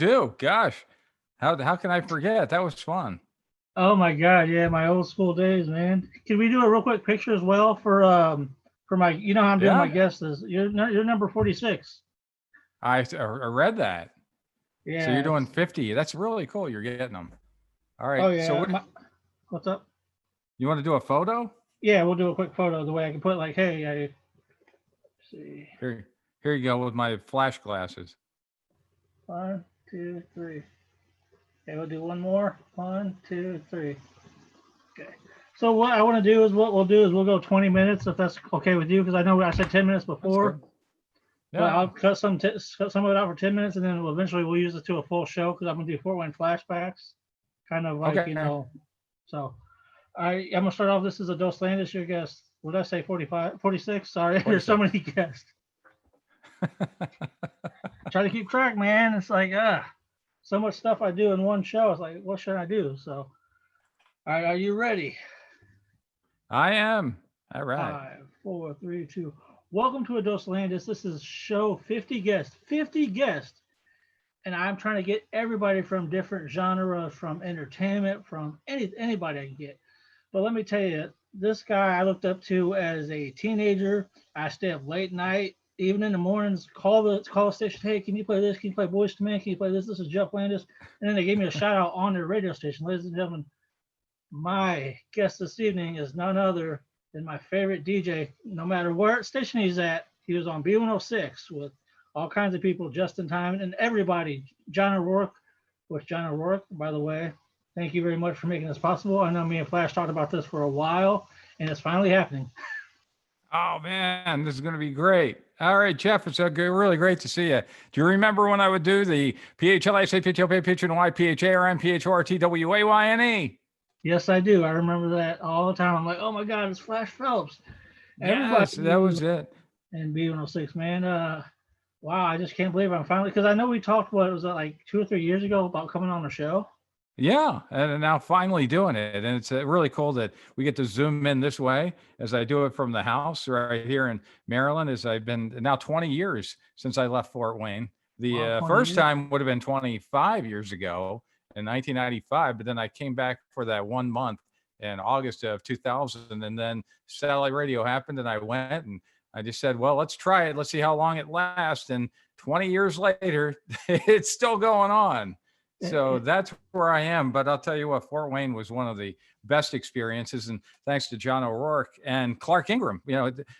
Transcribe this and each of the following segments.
do. Gosh, how can I forget? That was fun. Oh my God, yeah, my old school days, man. Can we do a real quick picture as well for my? You know how I'm doing my Yeah, guests is you're number 46. I read that. So you're Yeah. doing 50. That's really cool. You're getting them. All right. Oh So yeah. what What's up? you want to do a photo? Yeah, we'll do a quick photo the way I can put like, hey, I see. Here you go with my flash glasses. One, two, three. Okay, we'll do one more. One, two, three. Okay. So what I want to do is what we'll do is we'll go 20 minutes if that's okay with you because I know I said 10 minutes That's before, good. but Yeah. I'll cut some of it out for 10 minutes and then eventually we'll use it to a full show because I'm gonna do Fort Wayne flashbacks, kind of like Okay. So I'm gonna start off. This is a Dos Landis, your guest. What did I say? 45, 46? Sorry, there's so 46. many guests. Try to keep track, man. It's like so much stuff I do in one show. It's like, what should I do? So, all right, are you ready? I am. All right. 5, 4, 3, 2. Welcome to Ados Landis. This is show 50 guests. 50 guests. And I'm trying to get everybody from different genres, from entertainment, from anybody I can get. But let me tell you, this guy I looked up to as a teenager. I stay up late night, even in the mornings, call the station, hey, can you play this? Can you play Boys to Men? Can you play this? This is Jeff Landis. And then they gave me a shout out on their radio station. Ladies and gentlemen, my guest this evening is none other than my favorite DJ. No matter where station he's at, he was on B106 with all kinds of people just in time and everybody. John O'Rourke, which John O'Rourke, by the way, thank you very much for making this possible. I know me and Phlash talked about this for a while, and it's finally happening. Oh man, this is going to be great. All right, Jeff, it's really great to see you. Do you remember when I would do the PHLISA, PHLP, PHNY, PHARN, PHORTWAYNE? Yes, I do. I remember that all the time. I'm like, oh my God, it's Flash Phelps. Everybody Yes, that knew was it. in B106, man. Wow, I just can't believe I'm finally because I know we talked what was it like 2 or 3 years ago about coming on the show. Yeah, and now finally doing it, and it's really cool that we get to zoom in this way as I do it from the house right here in Maryland. As I've been now 20 years since I left Fort Wayne. The Wow, 20 first years. time would have been 25 years ago in 1995, but then I came back for that 1 month in August of 2000, and then satellite radio happened, and I went and I just said, well, let's try it. Let's see how long it lasts. And 20 years later, it's still going on. So that's where I am. But I'll tell you what, Fort Wayne was one of the best experiences. And thanks to John O'Rourke and Clark Ingram.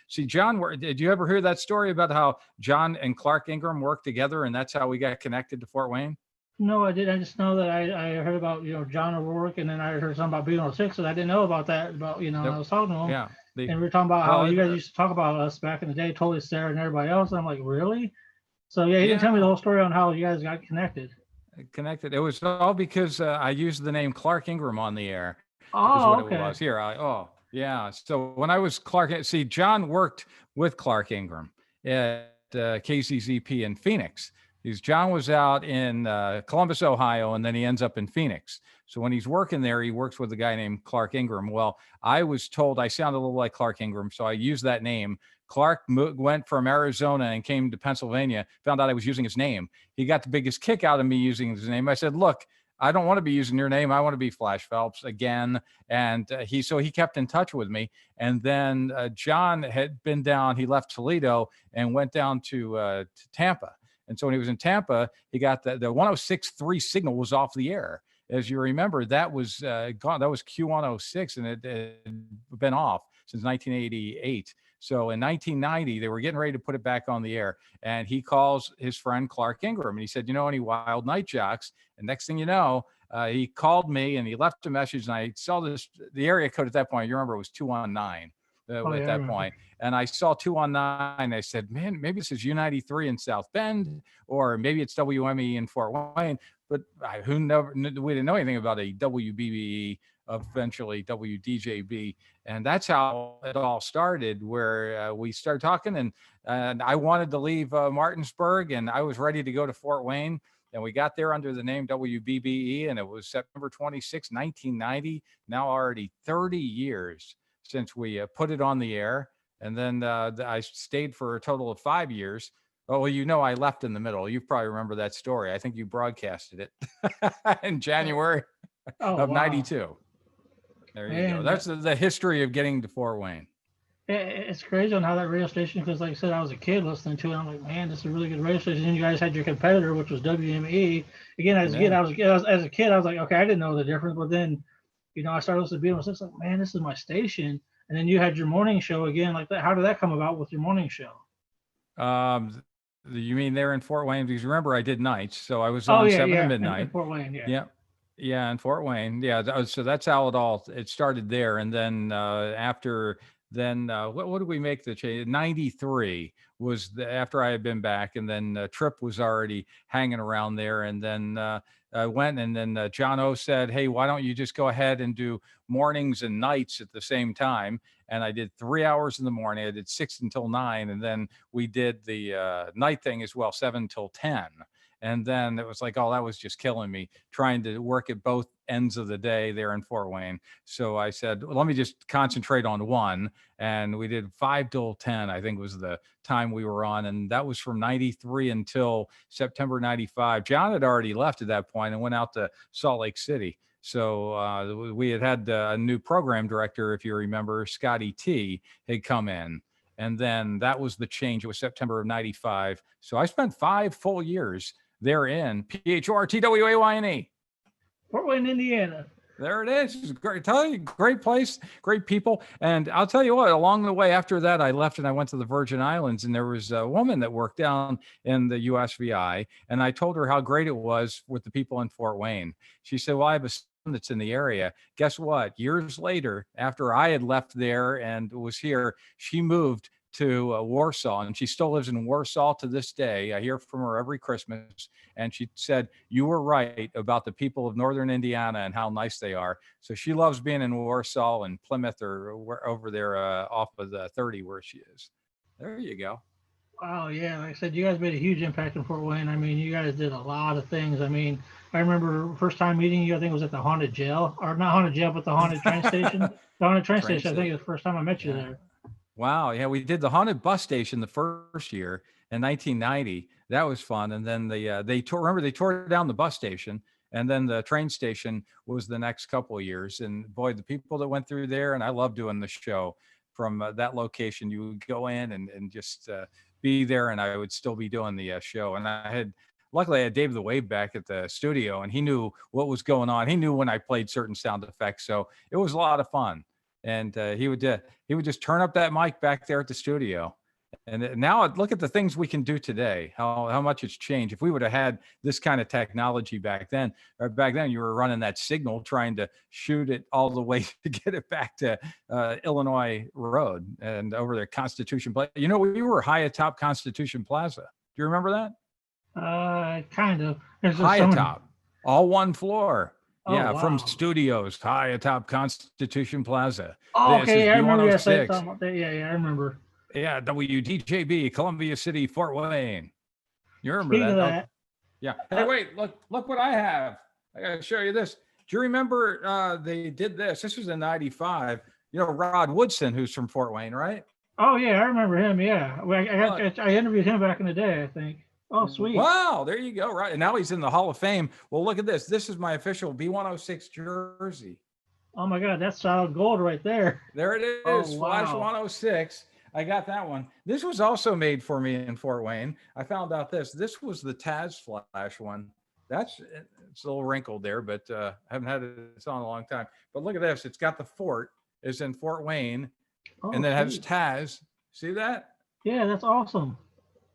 See, John, did you ever hear that story about how John and Clark Ingram worked together and that's how we got connected to Fort Wayne? No, I did. I just know that I heard about John O'Rourke, and then I heard something about B106, and I didn't know about that. About and I Nope. was talking to him, Yeah. and we were talking about how Well, you guys used to talk about us back in the day, totally Sarah and everybody else. And I'm like, really? So yeah, he didn't tell me the yeah. whole story on how you guys got connected. Connected. It was all because I used the name Clark Ingram on the air, is what Oh, it was. okay. Here, yeah. So when I was Clark, see, John worked with Clark Ingram at KCZP in Phoenix. Because John was out in Columbus, Ohio, and then he ends up in Phoenix. So when he's working there, he works with a guy named Clark Ingram. Well, I was told I sounded a little like Clark Ingram, so I used that name. Clark went from Arizona and came to Pennsylvania, found out I was using his name. He got the biggest kick out of me using his name. I said, look, I don't want to be using your name. I want to be Phlash Phelps again. And he kept in touch with me. And then John had been down. He left Toledo and went down to Tampa. And so when he was in Tampa, he got the 106.3 signal was off the air. As you remember, that was gone. That was Q106, and it had been off since 1988. So in 1990, they were getting ready to put it back on the air. And he calls his friend Clark Ingram. And he said, any wild night jocks? And next thing you know, he called me and he left a message. And I saw the area code at that point. You remember it was 219 Oh at yeah, I that remember. point. And I saw 219. I said, man, maybe this is U93 in South Bend, or maybe it's WME in Fort Wayne. But we didn't know anything about a WBBE, eventually WDJB. And that's how it all started, where we started talking. And I wanted to leave Martinsburg, and I was ready to go to Fort Wayne. And we got there under the name WBBE, and it was September 26, 1990, now already 30 years since we put it on the air. And then I stayed for a total of 5 years Oh, well, I left in the middle. You probably remember that story. I think you broadcasted it in January Oh of wow, 92. There you go. man, That's the history of getting to Fort Wayne. it's crazy on how that radio station. Because like I said, I was a kid listening to it. I'm like, man, this is a really good radio station. And you guys had your competitor, which was WME. Again, Yeah. as a kid, I was like, okay, I didn't know the difference. But then, I started listening to B106. Like, man, this is my station. And then you had your morning show again, like that. How did that come about with your morning show? You mean there in Fort Wayne? Because remember, I did nights, so I was Oh on yeah, 7 to yeah, in midnight. Fort Wayne, yeah. Yeah. Yeah, in Fort Wayne. Yeah, so that's how it started there. And then after then, what did we make the change? 93 was after I had been back, and then Trip was already hanging around there. And then I went, and then John O said, "Hey, why don't you just go ahead and do mornings and nights at the same time?" And I did 3 hours in the morning. I did 6 until 9, and then we did the night thing as well, 7 till 10. And then it was like, oh, that was just killing me trying to work at both ends of the day there in Fort Wayne. So I said, well, let me just concentrate on one. And we did 5 till 10, I think was the time we were on. And that was from 93 until September 95. John had already left at that point and went out to Salt Lake City. So we had a new program director, if you remember, Scotty T had come in. And then that was the change. It was September of 95. So I spent 5 full years there in PHORTWAYNE. Fort Wayne, Indiana. There it is. It's great. Tell you, great place, great people. And I'll tell you what, along the way after that, I left and I went to the Virgin Islands, and there was a woman that worked down in the USVI. And I told her how great it was with the people in Fort Wayne. She said, well, I have a son that's in the area. Guess what? Years later, after I had left there and was here, she moved to Warsaw, and she still lives in Warsaw to this day. I hear from her every Christmas, and she said, you were right about the people of Northern Indiana and how nice they are. So she loves being in Warsaw and Plymouth, or over there off of the 30 where she is. There you go. Wow, yeah, like I said, you guys made a huge impact in Fort Wayne. I mean, you guys did a lot of things. I mean, I remember first time meeting you, I think it was at the haunted jail, or not haunted jail, but the haunted train station. The haunted train station. I think it was the first time I met you there. Wow. Yeah, we did the haunted bus station the first year in 1990. That was fun. And then they tore down the bus station, and then the train station was the next couple of years. And boy, the people that went through there, and I love doing the show from that location. You would go in and just be there, and I would still be doing the show. And luckily I had Dave the Wave back at the studio, and he knew what was going on. He knew when I played certain sound effects. So it was a lot of fun. And he would just turn up that mic back there at the studio. And now look at the things we can do today, how much it's changed. If we would have had this kind of technology back then you were running that signal, trying to shoot it all the way to get it back to Illinois Road and over there, Constitution Plaza. We were high atop Constitution Plaza. Do you remember that? Kind of. High atop, all one floor. Oh, yeah, wow. From studios high atop Constitution Plaza. Oh, okay, I remember you saying B106. something about that. Yeah, I remember. Yeah, WDJB, Columbia City, Fort Wayne. You remember Speaking that? of that. Yeah. Hey, wait, look what I have. I gotta show you this. Do you remember they did this? This was in 95. Rod Woodson, who's from Fort Wayne, right? Oh yeah, I remember him. Yeah, I interviewed him back in the day, I think. Oh, sweet. Wow, there you go. Right. And now he's in the Hall of Fame. Well, look at this. This is my official B106 jersey. Oh my God, that's solid gold right there. There it is. Oh, wow. Flash 106. I got that one. This was also made for me in Fort Wayne. I found out this. This was the Taz Flash one. It's a little wrinkled there, but I haven't had it on in a long time. But look at this. It's got the fort. It's in Fort Wayne. And then it has Taz. See that? Yeah, that's awesome.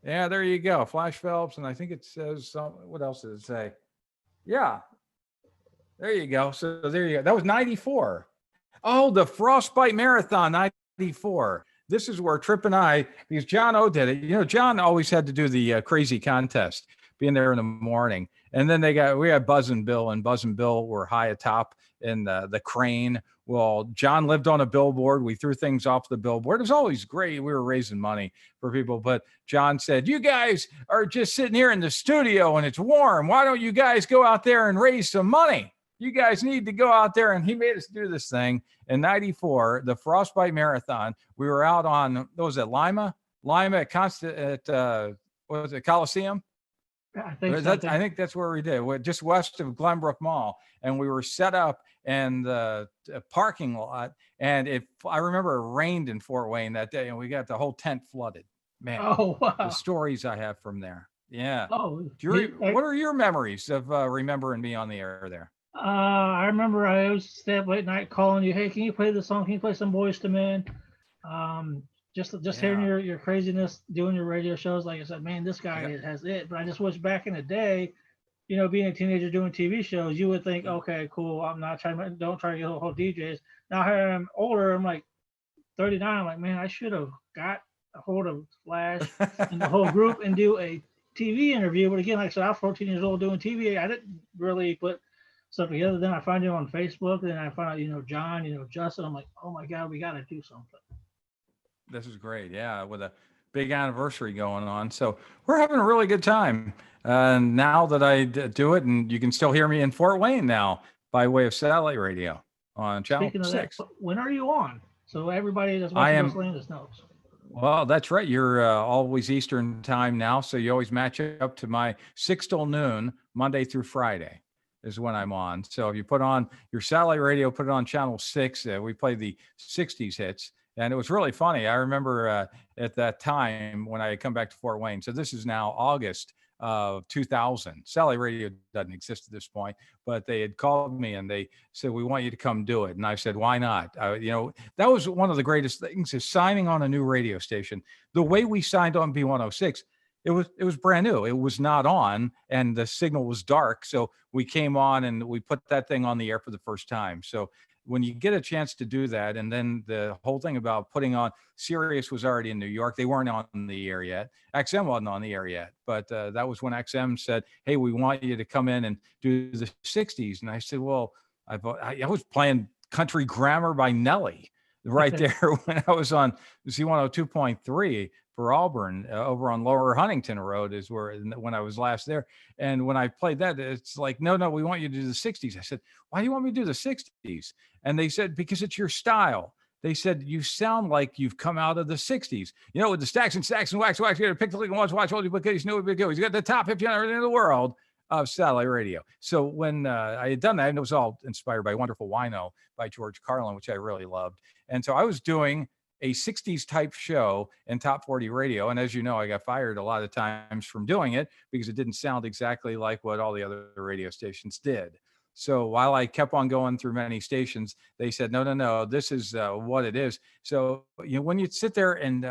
Yeah, there you go. Flash Phelps. And I think it says, what else does it say? Yeah. There you go. So there you go. That was 94. Oh, the Frostbite Marathon, 94. This is where Trip and I, because John O did it. John always had to do the crazy contest, being there in the morning. And then we had Buzz and Bill, and Buzz and Bill were high atop in the crane. Well, John lived on a billboard. We threw things off the billboard. It was always great. We were raising money for people. But John said, you guys are just sitting here in the studio and it's warm. Why don't you guys go out there and raise some money? You guys need to go out there. And he made us do this thing in 94, the Frostbite Marathon. We were out on, what was it, Lima at what was it, Coliseum? I think so. I think that's where we did. We're just west of Glenbrook Mall, and we were set up in the parking lot. And I remember it rained in Fort Wayne that day, and we got the whole tent flooded. Man, Oh the wow. stories I have from there. Yeah. Oh, What are your memories of remembering me on the air there? I remember I always stay up late night calling you. Hey, can you play the song? Can you play some Boys to Men? Um, just hearing Yeah. your craziness doing your radio shows. Like I said, man, this Yeah. guy has it. But I just wish back in the day, being a teenager doing TV shows, you would think, okay, cool. I'm not trying to don't try to get a whole DJs. Now here I'm older. I'm like 39. I'm like, man, I should have got a hold of Phlash and the whole group and do a TV interview. But again, like I said, I was 14 years old doing TV. I didn't really put stuff together. Then I find you on Facebook. Then I find out, John, Justin. I'm like, oh my God, we got to do something. This is great. Yeah, with a big anniversary going on. So we're having a really good time. Now that I do it, and you can still hear me in Fort Wayne now by way of satellite radio on Channel Speaking of that, 6. when are you on? So everybody that's I watching Los am, Landis knows. well, that's right. You're always Eastern time now. So you always match up to my 6 till noon, Monday through Friday is when I'm on. So if you put on your satellite radio, put it on Channel 6, we play the 60s hits. And it was really funny. I remember at that time when I had come back to Fort Wayne. So this is now August of 2000. Satellite radio doesn't exist at this point, but they had called me and they said, we want you to come do it. And I said, why not? That was one of the greatest things is signing on a new radio station. The way we signed on B106, it was brand new. It was not on and the signal was dark. So we came on and we put that thing on the air for the first time. So when you get a chance to do that, and then the whole thing about putting on Sirius was already in New York. They weren't on the air yet. XM wasn't on the air yet, but that was when XM said, hey, we want you to come in and do the 60s. And I said, well, I was playing Country Grammar by Nelly right there when I was on Z102.3 for Auburn over on Lower Huntington Road is when I was last there. And when I played that, it's like, no, we want you to do the 60s. I said, why do you want me to do the 60s? And they said, because it's your style. They said, you sound like you've come out of the 60s. With the stacks and wax, you got to pick the lick and watch all the because you know it goes. You got the top 50 on everything in the world of satellite radio. So when I had done that, and it was all inspired by Wonderful Wino by George Carlin, which I really loved. And so I was doing a 60s type show in Top 40 radio. And as you know, I got fired a lot of times from doing it because it didn't sound exactly like what all the other radio stations did. So while I kept on going through many stations, they said, no, this is what it is. So, when you sit there and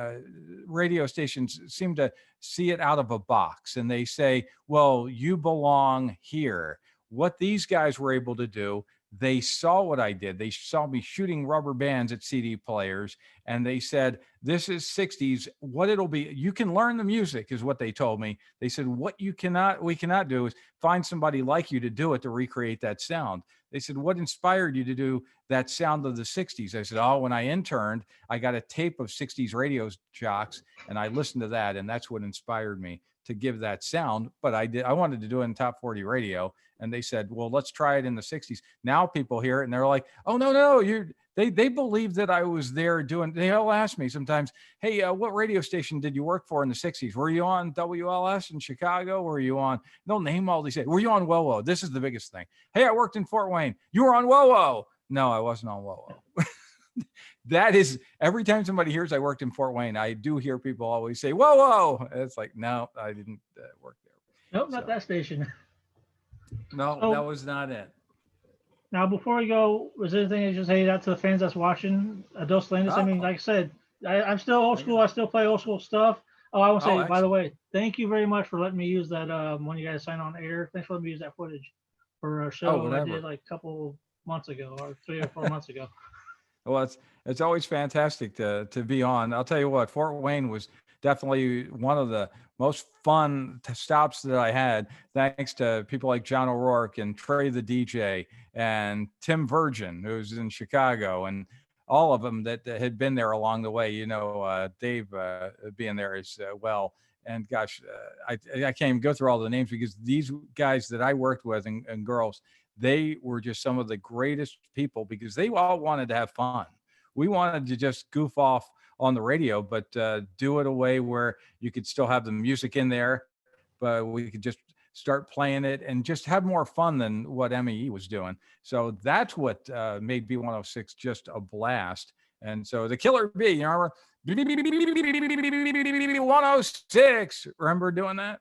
radio stations seem to see it out of a box and they say, well, you belong here. What these guys were able to do, they saw what I did. They saw me shooting rubber bands at CD players, and they said, this is 60s. What it'll be, you can learn the music is what they told me. They said, what we cannot do is find somebody like you to do it, to recreate that sound. They said, what inspired you to do that sound of the 60s? I said, when I interned, I got a tape of 60s radio jocks and I listened to that. And that's what inspired me to give that sound. But I wanted to do it in Top 40 radio. And they said, well, let's try it in the 60s. Now people hear it and they're like, oh, no, they believe that I was there doing, they all ask me sometimes, hey, what radio station did you work for in the 60s? Were you on WLS in Chicago? Were you on, they'll name all these, were you on WOWO? This is the biggest thing. Hey, I worked in Fort Wayne. You were on WOWO. No, I wasn't on WOWO. That is, every time somebody hears I worked in Fort Wayne, I do hear people always say, whoa. It's like, no, I didn't work there. Nope, not that station. No, that was not it. Now, before we go, was there anything you just say out to the fans that's watching Dos Landis? I mean, like I said, I'm still old school. I still play old school stuff. Oh, I want to say, by the way, thank you very much for letting me use that when you guys sign on air. Thanks for letting me use that footage for a show I did like a couple months ago or 3 or 4 months ago. Well, it's always fantastic to be on. I'll tell you what, Fort Wayne was definitely one of the most fun stops that I had, thanks to people like John O'Rourke and Trey the DJ and Tim Virgin, who's in Chicago, and all of them that had been there along the way. Dave being there as well. And gosh, I can't even go through all the names because these guys that I worked with and girls, they were just some of the greatest people because they all wanted to have fun. We wanted to just goof off on the radio, but do it a way where you could still have the music in there, but we could just start playing it and just have more fun than what MEE was doing. So that's what made B106 just a blast. And so the Killer B, you remember? 106. Remember doing that?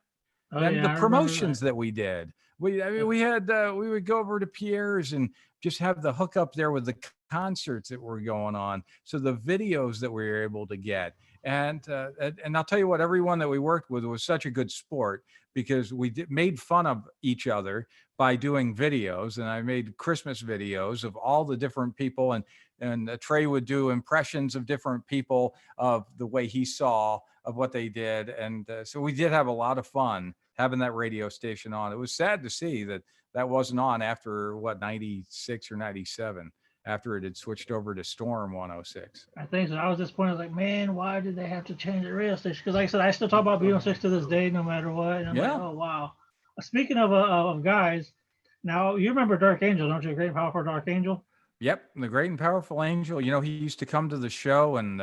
Oh, And yeah, the I remember promotions that. that we did. We had we would go over to Pierre's and just have the hookup there with the concerts that were going on. So the videos that we were able to get. And I'll tell you what, everyone that we worked with was such a good sport because we made fun of each other by doing videos. And I made Christmas videos of all the different people, and Trey would do impressions of different people of the way he saw of what they did. And so we did have a lot of fun having that radio station on. It was sad to see that wasn't on after 96 or 97, after it had switched over to Storm 106. I think so. I was disappointed. I was like, man, why did they have to change the radio station? Because like I said, I still talk about B106 to this day, no matter what. And I'm like, oh, wow. Speaking of guys, now you remember Dark Angel, don't you? Great and Powerful Dark Angel? Yep, the Great and Powerful Angel. You know, he used to come to the show, and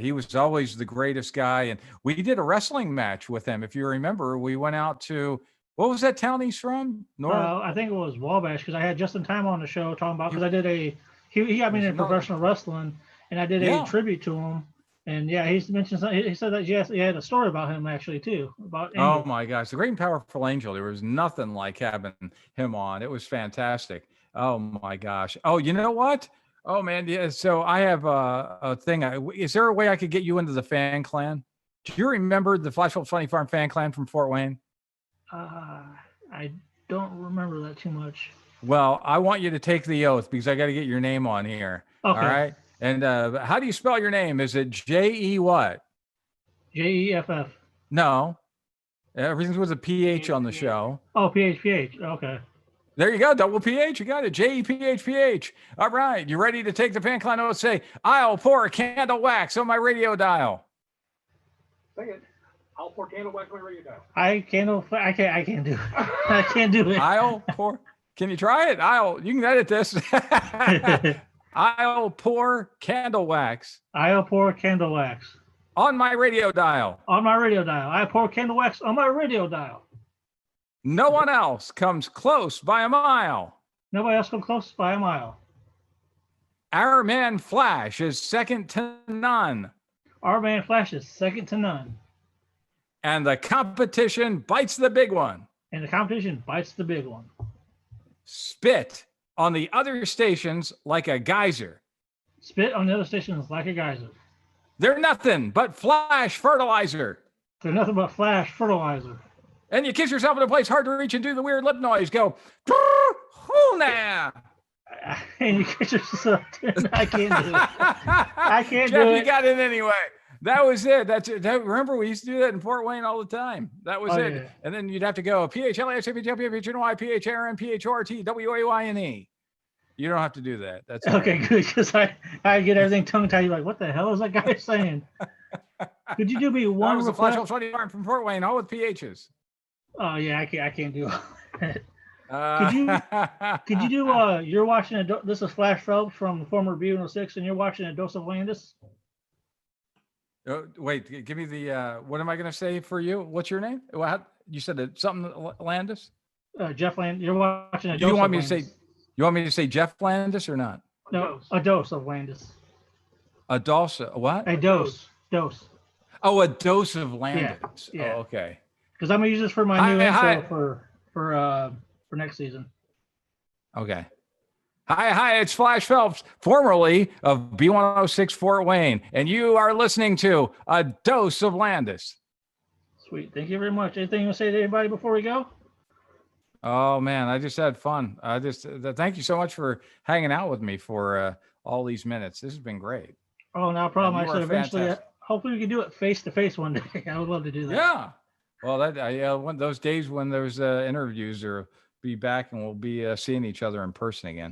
he was always the greatest guy. And we did a wrestling match with him. If you remember, we went out to, what was that town he's from? I think it was Wabash, because I had Justin Time on the show talking about, because I did he got me into professional wrestling, and I did a tribute to him. And yeah, he mentioned something. He said that he had a story about him actually too. About Angel. Oh my gosh, the Great and Powerful Angel. There was nothing like having him on. It was fantastic. Oh my gosh. Oh, you know what? Oh man, yeah. So I have a thing. Is there a way I could get you into the fan clan? Do you remember the Phlash Phelps Funny Farm fan clan from Fort Wayne? I don't remember that too much. Well, I want you to take the oath because I got to get your name on here. Okay. All right. And how do you spell your name? Is it J-E what? Jeff. No. Everything's with a PH on the show. Oh, PH. Okay. There you go. Double PH. You got it. J-E-P-H-P-H. All right. You ready to take the fan clan oath? Say, I'll pour candle wax on my radio dial. Second. I'll pour candle wax on my radio dial. I can't do it. I can't do it. I'll pour. Can you try it? You can edit this. I'll pour candle wax. I'll pour candle wax. On my radio dial. On my radio dial. I pour candle wax on my radio dial. No one else comes close by a mile. Nobody else comes close by a mile. Our man Phlash is second to none. Our man Phlash is second to none. And the competition bites the big one. And the competition bites the big one. Spit on the other stations like a geyser. Spit on the other stations like a geyser. They're nothing but Phlash fertilizer. They're nothing but Phlash fertilizer. And you kiss yourself in a place hard to reach and do the weird lip noise. Go, Hoona. And you kiss yourself. I can't do it. I can't Jeff, do it. You got it anyway. That was it. That's it. Remember, we used to do that in Fort Wayne all the time. That was it. Yeah. And then you'd have to go PHLASAPHPHNY, You don't have to do that. That's okay, right. Good. Because I get everything tongue tied. Like, what the hell is that guy saying? Could you do me one? That was a Phlash Phelps Funny Farm from Fort Wayne, all with PHs. Oh yeah, I can't do it. Could you do you're watching this is Phlash Phelps from the former B106, and you're watching a dose of Landis? Wait, give me the what am I going to say for you? What's your name? You said something Landis? Jeff Landis. You're watching a dose. You want me to say? You want me to say Jeff Landis or not? No, a dose of Landis. A dose. What? A dose. Oh, a dose of Landis. Yeah. Oh, okay. Because I'm gonna use this for my new intro for next season. Okay. Hi, it's Phlash Phelps, formerly of B106 Fort Wayne, and you are listening to A Dose of Landis. Sweet. Thank you very much. Anything you want to say to anybody before we go? Oh, man, I just had fun. Thank you so much for hanging out with me for all these minutes. This has been great. Oh, no problem. I said eventually, hopefully we can do it face-to-face one day. I would love to do that. Yeah. Well, one those days when there's interviews or be back and we'll be seeing each other in person again.